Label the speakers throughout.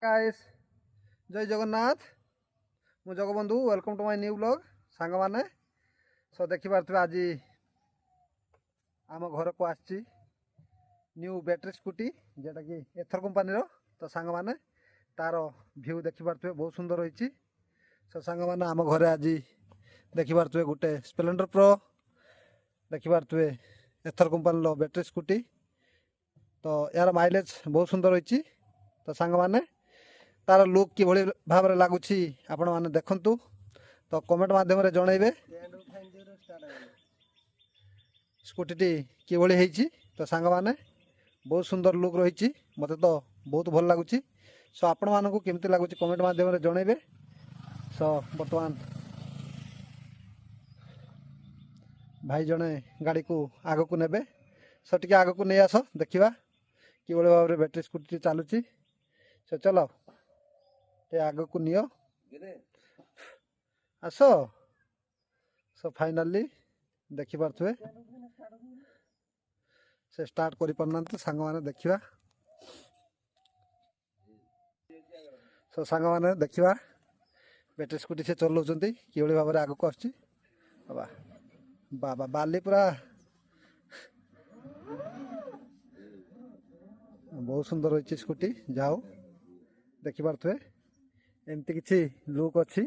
Speaker 1: Guys जय जगन्नाथ मु Jagabandhu welcome to my new blog song माने सो देखि पारथि आज आम घर को आछि न्यू बैटरी स्कूटी जेटा कि एथर कंपनी रो तो सांग माने तार व्यू देखि पारथि बहुत सुंदर होईछि। सो सांग माने आम घरे आज देखि पारथि गुटे स्प्लेंडर प्रो देखि पारथि एथर कंपनी रो बैटरी स्कूटी तो यार माइलेज बहुत सुंदर होईछि। तो सांग माने तार लुक कि भाव में लगुच आपण मैंने देखु तो कमेंट मध्यम जनइबे स्कूटी कि तो सांग माने बहुत सुंदर लुक रही मत तो बहुत भल लगुच। सो आपण मानक केमती लगुच कमेंट मध्यम जनइबे। सो बर्तमान भाई जड़े गाड़ी को आग को नेबे सो टी आग को नहीं आस देखा कि भाव में बैटरी स्कूटी चलुची। सो चलो ते आग को नियो आस। सो फाइनाली देखि पारथुए से स्टार्ट करि परना सांग माने देखिबा। सो सांग माने देखिबा बैटरी स्कूटी से चलाउछंती कि भाव में आग को आछि। बाबा बाबा बाली पूरा बहुत सुंदर होइछि स्कूटी जाओ देखि पारथुए एमती किछि लुक अच्छी।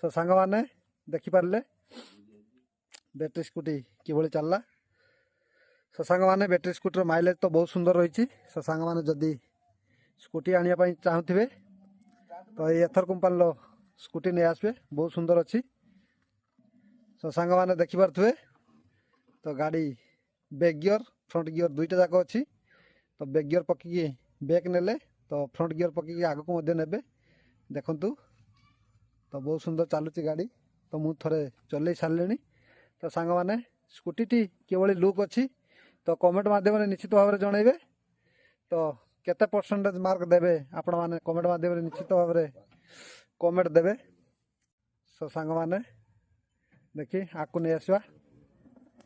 Speaker 1: सो सांग माने देखि पारले बैटरी स्कूटी कि चलला। सो सांग माने बैटरी स्कूटर माइलेज तो बहुत सुंदर रही। सो सांग माने जदि स्कूटी आनिया पई चाहुथिबे तो ये एथर कंपनी लो स्कूटी नहीं आसबे बहुत सुंदर अच्छी। सो सांग माने देखि पारथुए तो गाड़ी बैक गियर फ्रंट गियर दुईटा जाक अच्छी। तो बैक गियर पकी बैक नेले तो फ्रंट गियर पकी आग को मध्य नेबे देखंतु। तो बहुत सुंदर चलुची गाड़ी तो मु थरे चलई सारे। तो सांग माने स्कूटी टी किभली लुक अच्छी तो कमेंट माध्यम निश्चित भाव में जनइबे। तो केते परसेंटेज मार्क देबे आपण माने कमेंट माध्यम निश्चित भाव में कमेंट देबे। सो सांग माने देखी आकु नहीं आसवा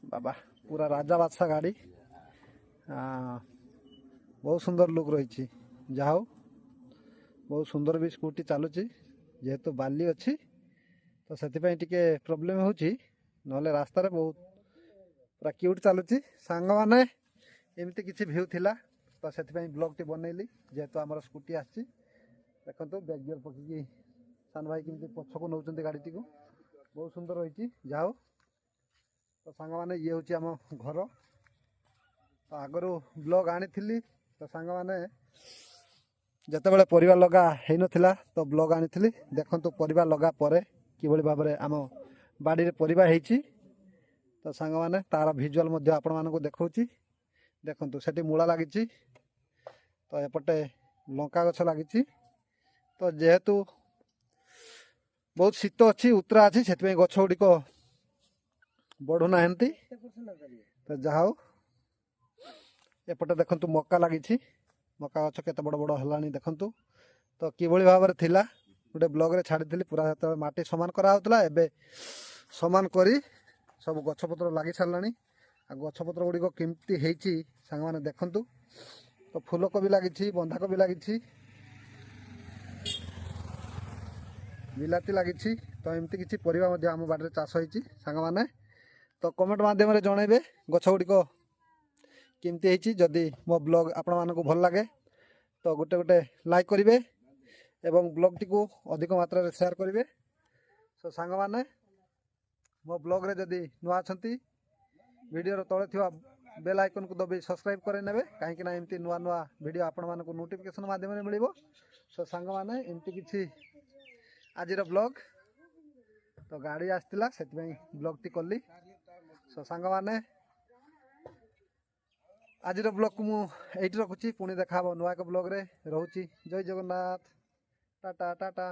Speaker 1: बाबा पूरा राजा बादशाह गाड़ी बहुत सुंदर लुक रही। जाओ बहुत सुंदर भी स्कूटी चलुची जेहेतु बाली अच्छी तो से प्रोब्लेम होची नले रास्ता रे बहुत पूरा क्यूट चलुची। सांग माने एमती किसी व्यू थिला तो से ब्लॉग टी बनैली जेहेतु आमर स्कूटी आसी देखो बैक गियर पकईकि सान भाई केमती पछक नौ गाड़ी को बहुत सुंदर रही। जाओ तो सांग माने ये हूँ आम घर तो आगरू ब्लॉग आनी तो सांग माने जितेबाला परिवार लगा है नथिला तो ब्लॉग आनी देखंतु परिवार लगा परे किभली भाव में आम बाड़ी रे परिवार होईची। तो सांग माने तार विजुअल मध्य आपण मानकु देखौची देखंतु सेठी मूला लागिची तो एपटे लंका गछ लागिची। तो जेहेतु बहुत शीत अच्छी उतरा अच्छी से गछ गुड़िक बढ़ुना तो जाओ एपटे देखंतु मक्का लागिची मक्का गछ केते बड़ बड़ हलानी देखंतु। तो किभली भाव में थिला गोटे ब्लॉग रे छाड़ी पूरा जो माटी समान कराला एबे समान करी सब गछपत्र लगी सारानी आ गछपत्र गुड़िक केमती होईची सांग माने देखंतु। तो फूलकोबी लगी बंधाकोबी लगी बिलाती लगी तो एमती किसी परिवा आम बाड़ी चाष होईची सांग माने। तो कमेंट माध्यम जनइबे गछ गुड़िक केमती होईची जदि मो ब्लॉग आपण मानकु भल लगे तो गोटे गोटे लाइक करेंगे एवं ब्लॉग टी को अधिक मात्रा रे शेयर करेंगे। सो सांग माने मो ब्लॉग रे जदि नुआ छंती वीडियो रो तळे थिवा बेल आइकन को दबे सब्सक्राइब करे नेबे काहे ना एमती नुआ नुआ वीडियो आपण मानकु नोटिफिकेशन माध्यम रे मिलिबो। सो सांग माने एमती किछि आज रो ब्लॉग तो गाड़ी आस्तिला सेति पई ब्लॉग टी करली। सो सांग माने आज ब्लॉग को मुझे रखुची पुणी देखा नुआ एक ब्लॉग रे रहूची। जय जगन्नाथ टाटा टाटा।